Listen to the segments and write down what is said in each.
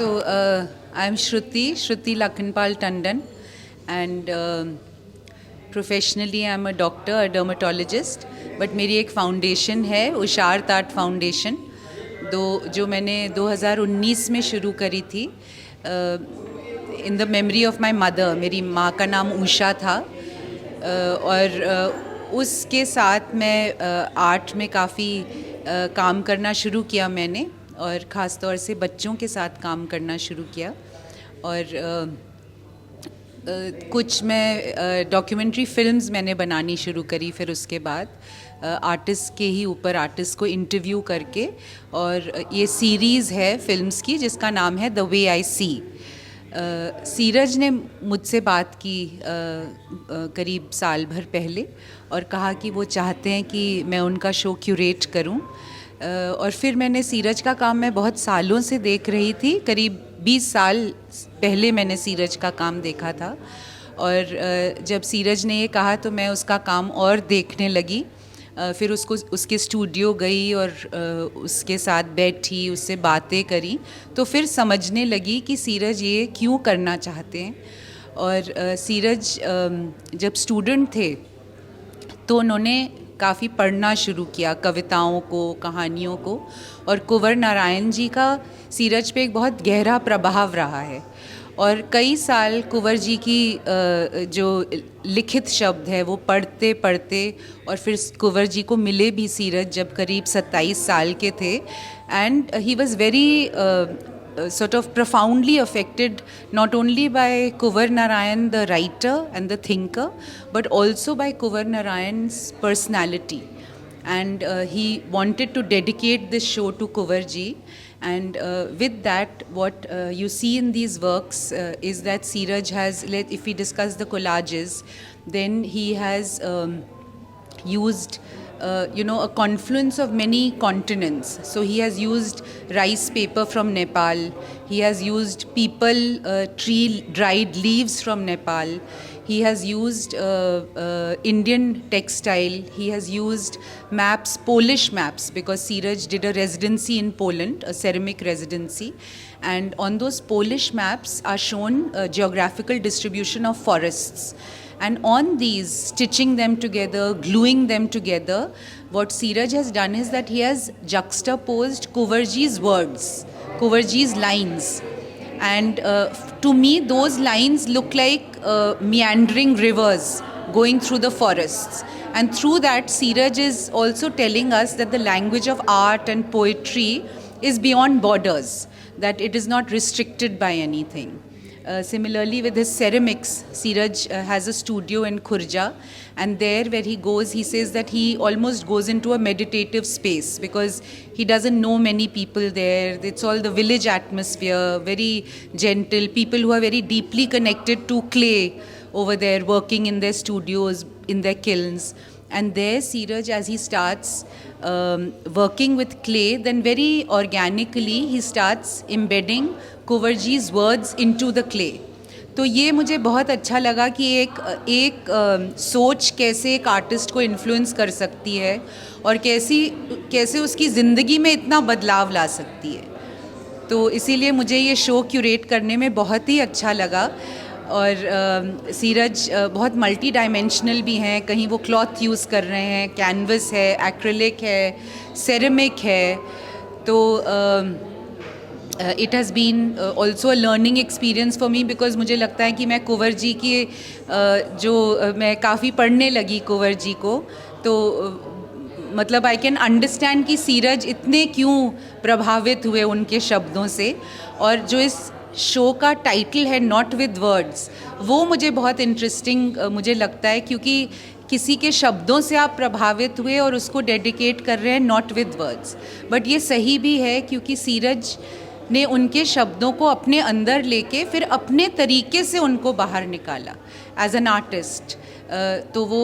I'm Shruti Lakhanpal Tandon, and professionally I'm a doctor, a dermatologist. But मेरी एक foundation है, उशार ताट foundation, जो मैंने 2019 में शुरू करी थी in the memory of my mother. मेरी माँ का नाम उषा था, और उसके साथ मैं आर्ट में काफ़ी काम करना शुरू किया मैंने, और ख़ास तौर से बच्चों के साथ काम करना शुरू किया. और कुछ मैं डॉक्यूमेंट्री फिल्म्स मैंने बनानी शुरू करी. फिर उसके बाद आर्टिस्ट के ही ऊपर आर्टिस्ट को इंटरव्यू करके, और ये सीरीज़ है फिल्म्स की जिसका नाम है the way I C. Series ने मुझसे बात की करीब साल भर पहले, और कहा कि वो चाहते हैं कि मैं उनका शो क्यूरेट करूं. और फिर मैंने सीरज का काम मैं बहुत सालों से देख रही थी. करीब 20 साल पहले मैंने सीरज का काम देखा था, और जब सीरज ने ये कहा तो मैं उसका काम और देखने लगी. फिर उसके स्टूडियो गई और उसके साथ बैठी, उससे बातें करी, तो फिर समझने लगी कि सीरज ये क्यों करना चाहते हैं. और सीरज जब स्टूडेंट थे तो उन्होंने काफ़ी पढ़ना शुरू किया, कविताओं को, कहानियों को. और कुंवर नारायण जी का सीरज पे एक बहुत गहरा प्रभाव रहा है. और कई साल कुंवर जी की जो लिखित शब्द है वो पढ़ते पढ़ते, और फिर कुंवर जी को मिले भी सीरज जब करीब 27 साल के थे. And he was very sort of profoundly affected not only by Kunvar Narayan the writer and the thinker, but also by Kunvar Narayan's personality. And he wanted to dedicate this show to Kunvar ji. And with that, what you see in these works is that Siraj has, if we discuss the collages, then he has used a confluence of many continents. So he has used rice paper from Nepal, he has used people, tree dried leaves from Nepal, he has used Indian textile, he has used maps, Polish maps, because Siraj did a residency in Poland, a ceramic residency, and on those Polish maps are shown geographical distribution of forests. And on these, stitching them together, gluing them together, what Siraj has done is that he has juxtaposed Kunvarji's words, Kunvarji's lines. And to me, those lines look like meandering rivers going through the forests. And through that, Siraj is also telling us that the language of art and poetry is beyond borders, that it is not restricted by anything. Similarly, with his ceramics, Siraj has a studio in Khurja, and there where he goes, he says that he almost goes into a meditative space because he doesn't know many people there. It's all the village atmosphere, very gentle, people who are very deeply connected to clay over there, working in their studios, in their kilns. And there Siraj, as he starts working with clay, then very organically he starts embedding कुंवरजी's words into the clay. तो ये मुझे बहुत अच्छा लगा कि एक सोच कैसे एक आर्टिस्ट को इन्फ्लुएंस कर सकती है, और कैसे उसकी ज़िंदगी में इतना बदलाव ला सकती है. तो इसीलिए मुझे ये शो क्यूरेट करने में बहुत ही अच्छा लगा. और सीरज बहुत मल्टी डायमेंशनल भी हैं. कहीं वो क्लॉथ यूज़ कर रहे हैं, कैनवस है, एक्रिलिक है, सेरेमिक है. तो it has been also a learning experience for me, because मुझे लगता है कि मैं कुंवर जी की मैं काफ़ी पढ़ने लगी कुंवर जी को, तो मतलब आई कैन अंडरस्टैंड कि सीरज इतने क्यों प्रभावित हुए उनके शब्दों से. और जो इस शो का टाइटल है नॉट विद वर्ड्स, वो मुझे बहुत इंटरेस्टिंग मुझे लगता है, क्योंकि किसी के शब्दों से आप प्रभावित हुए और उसको डेडिकेट कर रहे हैं नॉट विद वर्ड्स. बट ये सही भी है क्योंकि सीरज ने उनके शब्दों को अपने अंदर लेके फिर अपने तरीके से उनको बाहर निकाला एज एन आर्टिस्ट. तो वो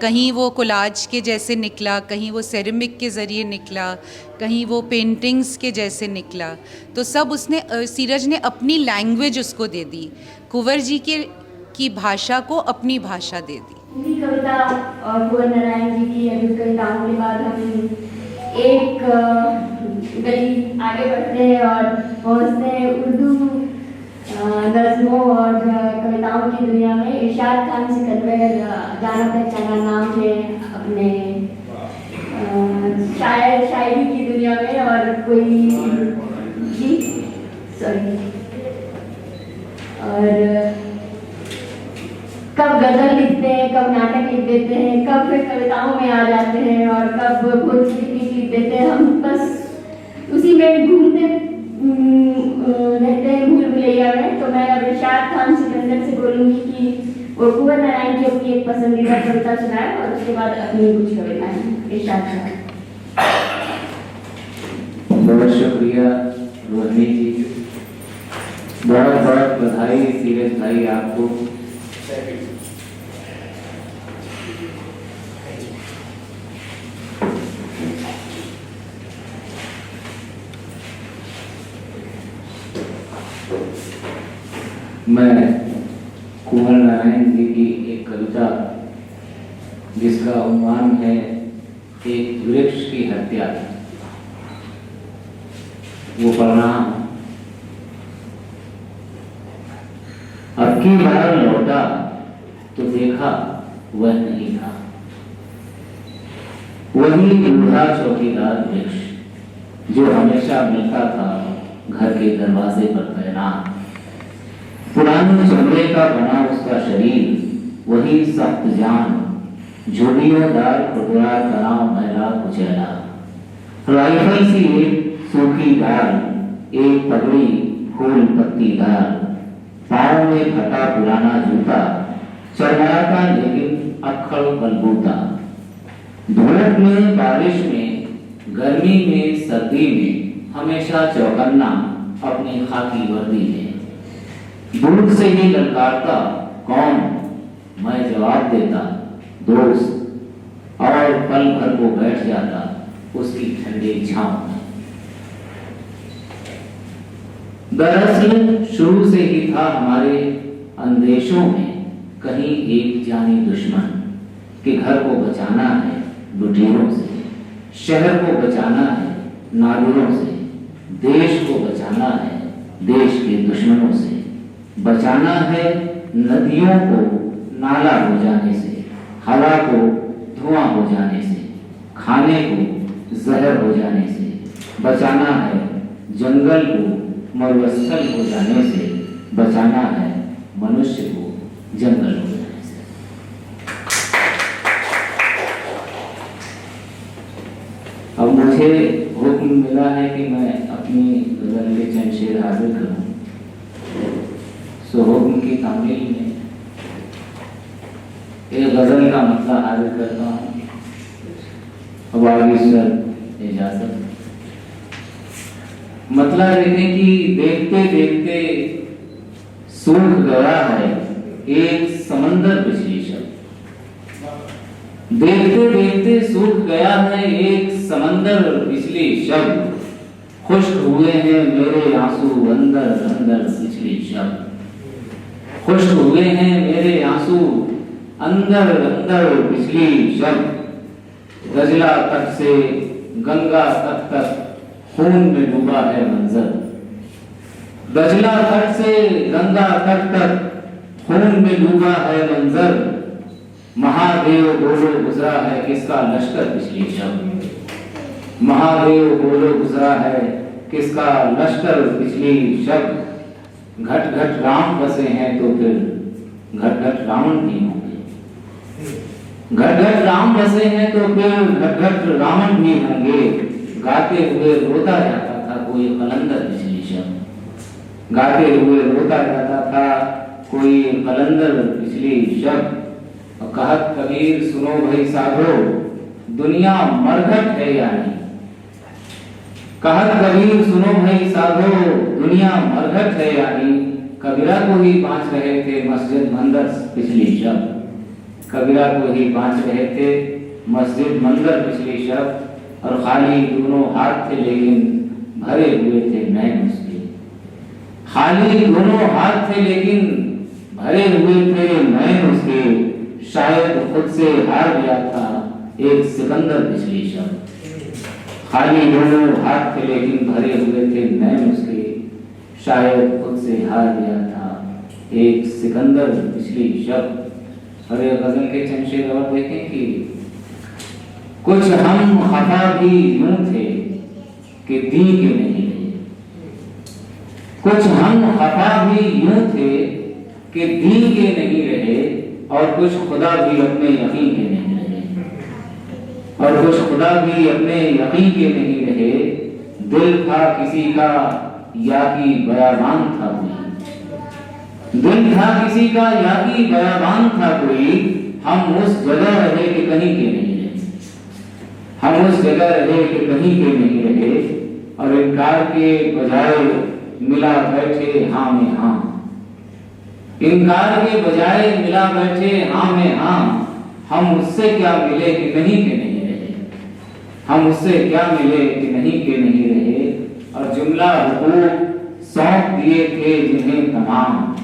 कहीं वो कोलाज के जैसे निकला, कहीं वो सेरेमिक के ज़रिए निकला, कहीं वो पेंटिंग्स के जैसे निकला. तो सब उसने सीरज ने अपनी लैंग्वेज उसको दे दी, कुंवर जी की भाषा को अपनी भाषा दे दी. कविता और कुंवर नारायण जी की कविताओं के बाद हमें एक गली आगे बढ़ते हैं और पहुंचते हैं उर्दू नज़्मों और कविताओं की दुनिया में। इरशाद खान सिकंदर जाना पहचाना नाम है अपने शायरी की दुनिया में। और कोई जी सॉरी, और कब गजल लिखते हैं, कब नाटक लिख देते हैं, कब फिर कविताओं में आ जाते हैं और कब पोएट्री लिख देते हैं। हम बस उसी में घूमते रहते हैं भूल भुलैया में। तो मैं अब इरशाद खान सिकंदर से बोलूँगी कि वो कुंवर नारायण की अपनी एक पसंदीदा कविता सुनाए और उसके बाद अपनी कुछ कविताएं। इरशाद खान। बहुत शुक्रिया रोहिणी जी, बहुत बहुत बधाई सीरज भाई आपको। मैं कुंवर नारायण जी की एक कविता जिसका उन्वान है एक वृक्ष की हत्या, वो पढ़ रहा हूं। अब की बार लौटा तो देखा वह नहीं था, वही बूढ़ा चौकीदार वृक्ष जो हमेशा मिलता था घर के दरवाजे पर तैनात। पुराने चमड़े का बना उसका शरीर, वही सख्त जान, झुर्रियोंदार खुरदुरा तनाव मैला कुचैला। राइफल सी एक सूखी डाल, एक पगड़ी फूल पत्तीदार, पाँव में फटा पुराना जूता, चरमाता लेकिन अक्खड़ बलबूता। धूप में बारिश में गर्मी में सर्दी में हमेशा चौकन्ना अपनी खाकी वर्दी में। दूर से ही ललकारता कौन, मैं जवाब देता दोस्त, और पल भर को बैठ जाता उसकी ठंडी छांव में। दरअसल शुरू से ही था हमारे अंदेशों में कहीं एक जानी दुश्मन कि घर को बचाना है लुटेरों से, शहर को बचाना है नादुरों से, देश को बचाना है देश के दुश्मनों से, बचाना है नदियों को नाला हो जाने से, हवा को धुआं हो जाने से, खाने को जहर हो जाने से, बचाना है जंगल को मरुस्थल हो जाने से, बचाना है मनुष्य को जंगल हो जाने से। अब मुझे हुक्म मिला है कि मैं अपनी गजल के चंद शेर हाजिर करूं, सो हुक्म की तामील में एक गजल का मतलब हाजिर करता हूँ। अब आगे सर इजाजत। मतलब लिखने की देखते देखते सूख गया है एक समंदर पिछली शब। देखते देखते सूख गया है एक समंदर पिछली शब। खुश्क हुए हैं मेरे आंसू अंदर अंदर पिछली शब। खुश्क हुए हैं मेरे आंसू अंदर अंदर पिछली शब। दजला तट से गंगा तट तक खून में डूबा है मंजर। दजला तट से गंगा तट तक खून में डूबा है मंजर। महादेव बोलो गुजरा है किसका लश्कर पिछली शब। महादेव बोलो गुजरा है किसका लश्कर पिछली शब। घट घट राम बसे हैं तो फिर घट घट रावण भी होंगे। घट घट राम बसे हैं तो फिर घट घट रावण भी होंगे। गाते हुए रोता जाता था कोई कलंदर पिछली शब। गाते हुए रोता जाता था कोई कलंदर पिछली शब। और कहत कबीर सुनो भाई साधो दुनिया मरघट है यानी। कहत कबीर सुनो भाई साधो दुनिया मरघट है यानी। कबीरा को ही बांच रहे थे मस्जिद मंदिर पिछली शब। कबीरा को ही बांच रहे थे मस्जिद मंदिर पिछली शब। और खाली दोनों हाथ थे लेकिन भरे हुए थे नैन उसके। खाली दोनों हाथ थे लेकिन भरे हुए थे नैन उसके। शायद खुद से हार गया था एक सिकंदर पिछली शब। खाली दोनों हाथ थे लेकिन भरे हुए थे नैन उसके, शायद खुद से हार गया था एक सिकंदर पिछली शब। और ये गजल के चंद शेर और देखें कि कुछ हम खफा भी यूं थे कि दी के नहीं रहे, कुछ हम खफा भी यूं थे कि दी के नहीं रहे, और कुछ खुदा भी अपने यकीन के नहीं रहे, और कुछ खुदा भी अपने यकीन के नहीं रहे। दिल था किसी का या कि बयाबान था कोई, दिल था किसी का या कि बयाबान था कोई, हम उस जगह रहे कि कहीं के नहीं रहे, हम उस जगह रहे कि कहीं के नहीं रहे। और इनकार के बजाय मिला बैठे हाँ में हाँ, इनकार के बजाय मिला बैठे हाँ में हाँ, हम उससे क्या मिले कि कहीं के नहीं रहे, हम उससे क्या मिले कि नहीं के नहीं रहे। और जुमला हुकूक सौंप दिए थे जिन्हें तमाम,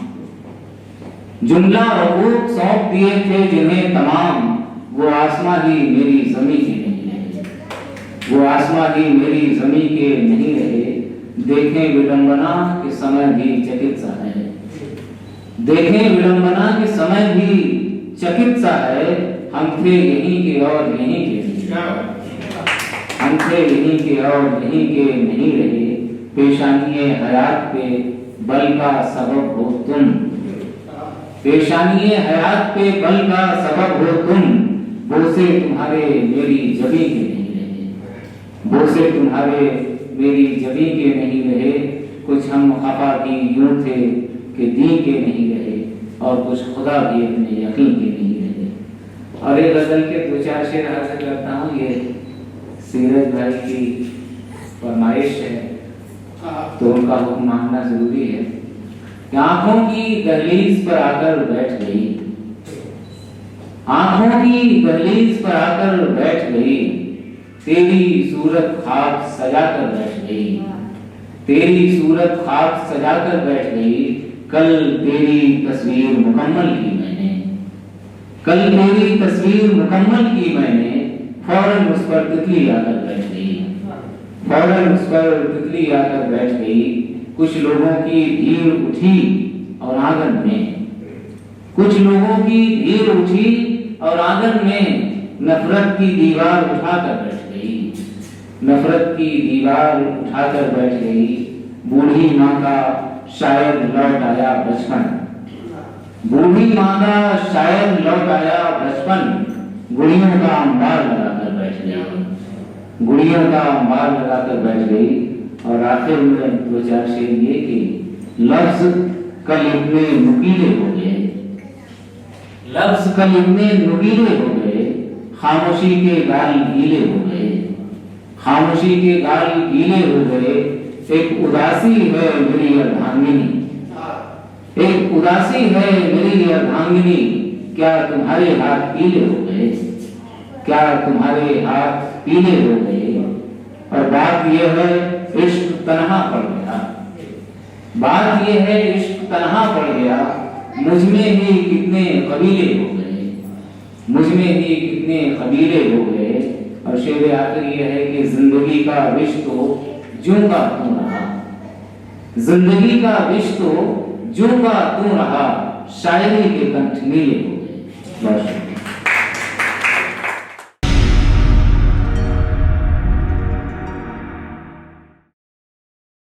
जुमला हुकूक सौंप दिए थे जिन्हें तमाम, वो आसमां ही मेरी ज़मीं के नहीं रहे, वो आसमां ही मेरी ज़मीं के नहीं रहे। देखें विडंबना के समय भी चकित सा है, देखें विडंबना के समय भी चकित सा है। हम थे यहीं के और यहीं के नहीं, हम थे यहीं के और यहीं के नहीं रहे। पेशानिए हयात पे बल का सबब हो तुम, पेशानिए हयात पे बल का सबब हो तुम, बोसे तुम्हारे मेरी जबी के नहीं रहे, बोसे तुम्हारे मेरी जबी के नहीं रहे। कुछ हम खफा भी यूं थे कि दी के नहीं रहे, और कुछ खुदा भी अपने यकीन के नहीं रहे। और ये गजल के दो चार शेर हासिल करता हूँ, ये सीरज भाई की फरमाइश है तो उनका हुक्म मानना जरूरी है। आंखों की दहलीज पर आकर बैठ गई, आंखों की दहलीज पर आकर बैठ गई, तेरी सूरत खाक सजाकर बैठ गई, तेरी सूरत खाक सजाकर बैठ गई। कल तेरी तस्वीर मुकम्मल की मैंने, कल तेरी तस्वीर मुकम्मल की मैंने, फौरन उस पर तितली आकर बैठ गई, फौरन उस पर तितली आकर बैठ गई। कुछ लोगों की भीड़ उठी और आंगन में, कुछ लोगों की भीड़ उठी और आंगन में नफरत की दीवार उठाकर बैठ गई, नफरत की दीवार उठाकर बैठ गई। बूढ़ी माँ का शायद लौट आया बचपन, बूढ़ी माँ का शायद लौट आया बचपन, गुड़ियों का अंबार लगाकर बैठ गई, गुड़ियों का अंबार लगाकर बैठ गई। और आखिर में दो चार शेर ये कि लफ्ज कल इतने नुकीले हो गए, लफ्ज कल इतने नुकीले हो गए, खामोशी के गाल गीले हो गए, खामोशी के गाल गीले हो गए। एक उदासी है मेरी अर्धांगिनी, एक उदासी है मेरी अर्धांगिनी, क्या तुम्हारे हाथ पीले हो गए, क्या तुम्हारे हाथ पीले हो गए। और बात यह है इश्क तन्हा पड़ गया, बात यह है इश्क तन्हा पड़ गया, मुझ में ही कितने कबीले हो गए, मुझ में ही कितने कबीले हो गए। और शेर आखिर यह है कि जिंदगी का विश तो ज्यों का त्यों रहा, जिंदगी का विश तो ज्यों का त्यों रहा, शायरी के कंठ नीले हो गए।